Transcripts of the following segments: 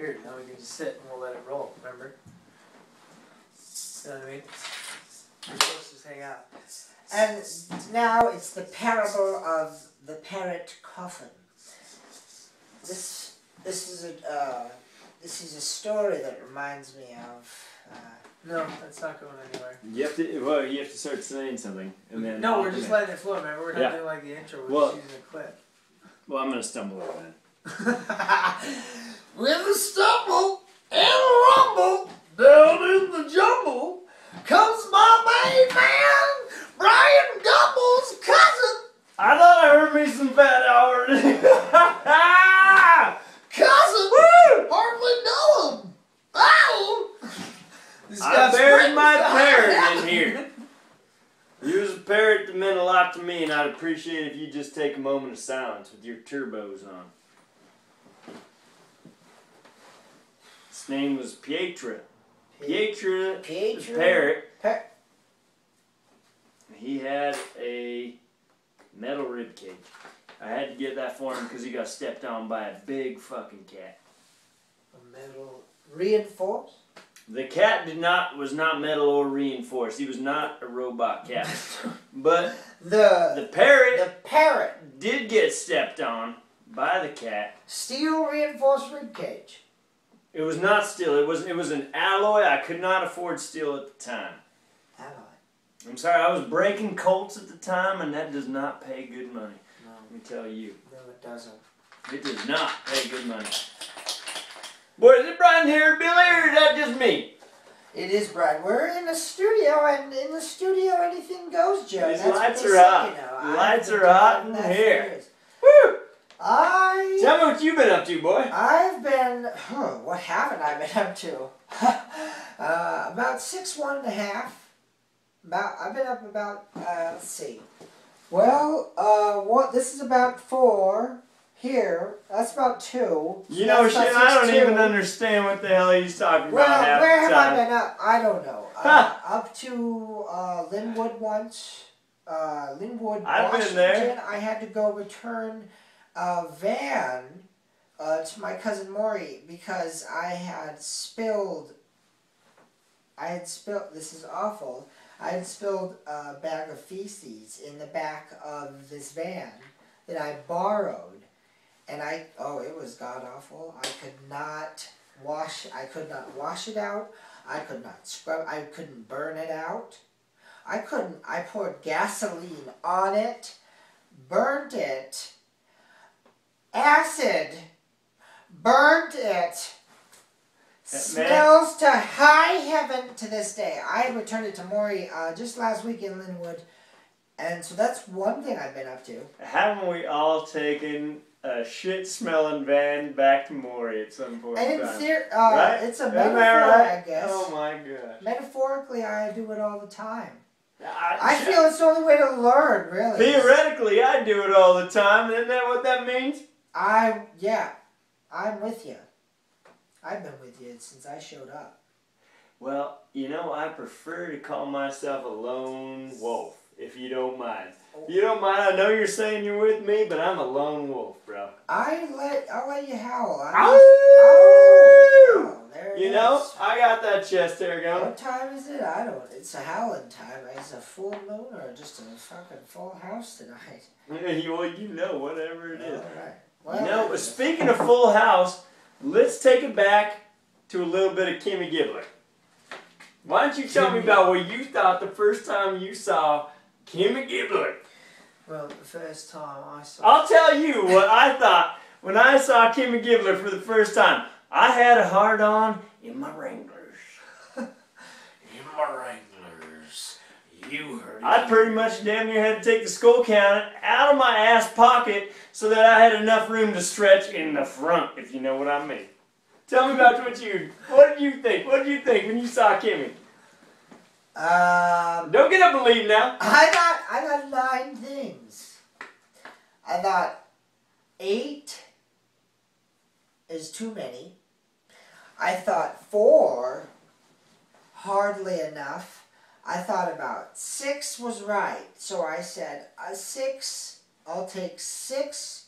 Here, now we can just sit and we'll let it roll, remember? You know what I mean? We're supposed to just hang out. And now it's the parable of the parrot coffin. This is a story that reminds me of. No, that's not going anywhere. You have to start saying something, and then. No, we're just letting it flow. Remember, we're not doing like the intro. We're just using a clip. Well, I'm gonna stumble over that. With a stumble and a rumble down in the jumble comes my main man, Brian Gumbel's cousin. I thought I heard me some Fat Howard. Cousin? Woo! Hardly know him. Oh! I buried my parrot in here. He was a parrot that meant a lot to me, and I'd appreciate if you just take a moment of silence with your turbos on. His name was Pietra. Pietra the parrot. He had a metal rib cage. I had to get that for him because he got stepped on by a big fucking cat. A metal reinforced? The cat was not metal or reinforced. He was not a robot cat. But the parrot did get stepped on by the cat. Steel reinforced rib cage. It was not steel. It was an alloy. I could not afford steel at the time. Alloy. I'm sorry, I was breaking Colts at the time, and that does not pay good money. No. Let me tell you. No, it doesn't. It does not pay good money. Boy, is it Brian here, Billy, or is that just me? It is, Brian. We're in the studio, and in the studio anything goes, Joe. These lights are hot. The lights are hot in here. Woo! Tell me what you've been up to, boy. I've been... what haven't I been up to? About 6'1½". I've been up about, let's see. Well, this is about 4. Here, that's about 2. So you know, shit, I don't even understand what the hell he's talking about. Well, where have I been up? I don't know. Up to Linwood once. Linwood, I've Washington. been there. I had to go return a van to my cousin Maury because I had spilled, this is awful, I had spilled a bag of feces in the back of this van that I borrowed. And it was god-awful. I could not wash it out. I could not scrub, I couldn't burn it out. I poured gasoline on it, burnt it, acid, burnt it. Smells to high heaven to this day. I returned it to Maury just last week in Linwood. And so that's one thing I've been up to. Haven't we all taken a shit-smelling van back to Maury at some point in time? Right? It's a metaphor, I guess. Oh my gosh. Metaphorically, I do it all the time. I feel it's the only way to learn, really. Theoretically, I do it all the time. Isn't that what that means? Yeah. I'm with you. I've been with you since I showed up. Well, you know, I prefer to call myself a lone wolf, if you don't mind. You don't mind? I know you're saying you're with me, but I'm a lone wolf, bro. I'll let you howl. There it is. You know, I got that chest hair going. What time is it? I don't. It's a howling time. It's a full moon or just a fucking full house tonight. Well, you know, whatever it is. All right. Well, you know, speaking of full house, let's take it back to a little bit of Kimmy Gibbler. Why don't you tell me about what you thought the first time you saw Kimmy Gibbler? Well, the first time I saw... I'll tell you what I thought when I saw Kimmy Gibbler for the first time. I had a hard-on in my Wranglers. In my Wranglers. You heard it. I pretty much damn near had to take the skull cannon out of my ass pocket so that I had enough room to stretch in the front, if you know what I mean. Tell me about what did you think? What did you think when you saw Kimmy? Don't get up and leave now. I got 9 things. I thought 8 is too many. I thought 4, hardly enough. I thought about 6 was right. So I said, 6, I'll take 6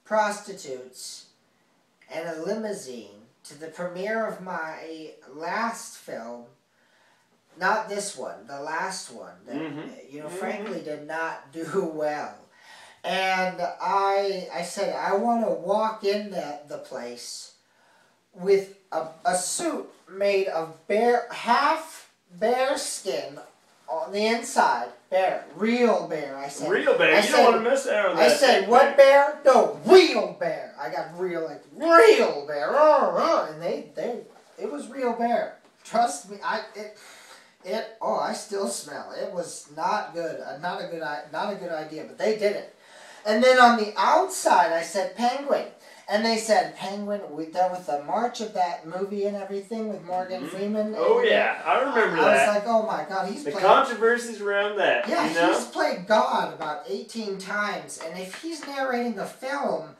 prostitutes and a limousine to the premiere of my last film. Not this one, the last one. That, frankly did not do well. And I said, I want to walk in the place with a suit made of half bear skin on the inside. Real bear, I said. Real bear? You don't want to mess around with that. I said, what bear? No, real bear. I got real bear. And it was real bear. Trust me, I still smell it. It was not good. Not a good idea, but they did it. And then on the outside, I said penguin. And they said penguin, that with the march of that movie and everything with Morgan Freeman. Oh, yeah. I remember that. I was like, oh, my God. He's played... The controversies around that, Yeah, you know? he's played God about 18 times. And if he's narrating a film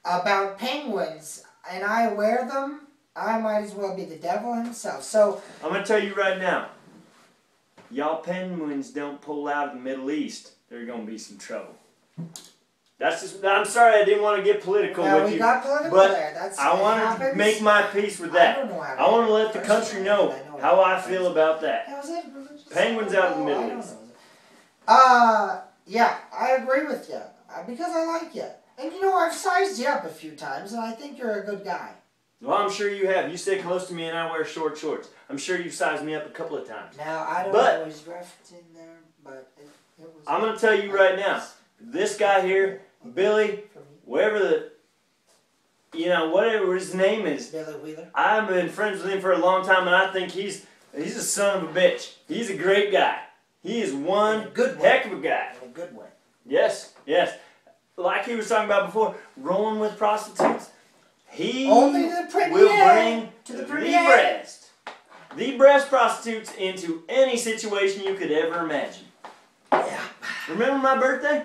about penguins and I wear them, I might as well be the devil himself. So I'm going to tell you right now. Y'all penguins don't pull out of the Middle East, there's going to be some trouble. That's just, I'm sorry I didn't want to get political with you. Got political but there. I want to make my peace with that. I want to let the country know how I feel about that. Penguins out of the Middle East. Yeah, I agree with you. Because I like you. And I've sized you up a few times, and I think you're a good guy. Well, I'm sure you have. You stay close to me and I wear short shorts. I'm sure you've sized me up a couple of times. Now, I don't know what he's referencing there, but it was... I'm going to tell you right now. This guy here, Billy, whatever his name is. Billy Wheeler. I've been friends with him for a long time, and I think he's a son of a bitch. He's a great guy. He is one heck of a guy. In a good way. Yes, yes. Like he was talking about before, rolling with prostitutes. He Only the premiere, will bring to the breast prostitutes into any situation you could ever imagine. Yeah. Remember my birthday?